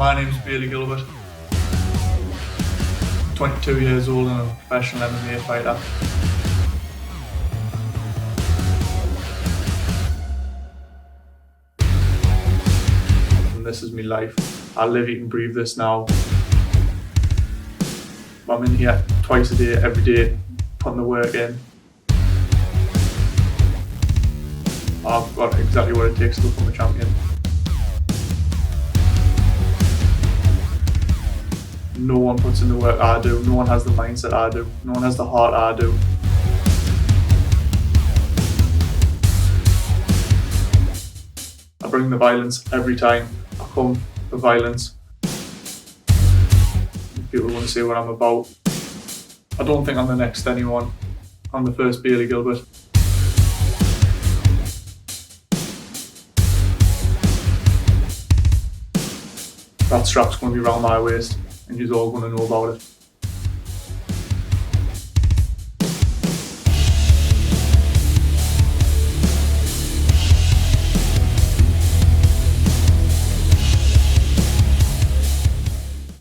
My name's Gilbert. 22 years old and I'm a professional MMA fighter. And this is my life. I live, eat and breathe this now. I'm in here twice a day, every day, putting the work in. I've got exactly what it takes to become a champion. No one puts in the work I do, no one has the mindset I do, no one has the heart I do. I bring the violence every time. I come for violence. People want to say what I'm about. I don't think I'm the next anyone. I'm the first Bailey Gilbert. That strap's going to be round my waist and you're all going to know about it.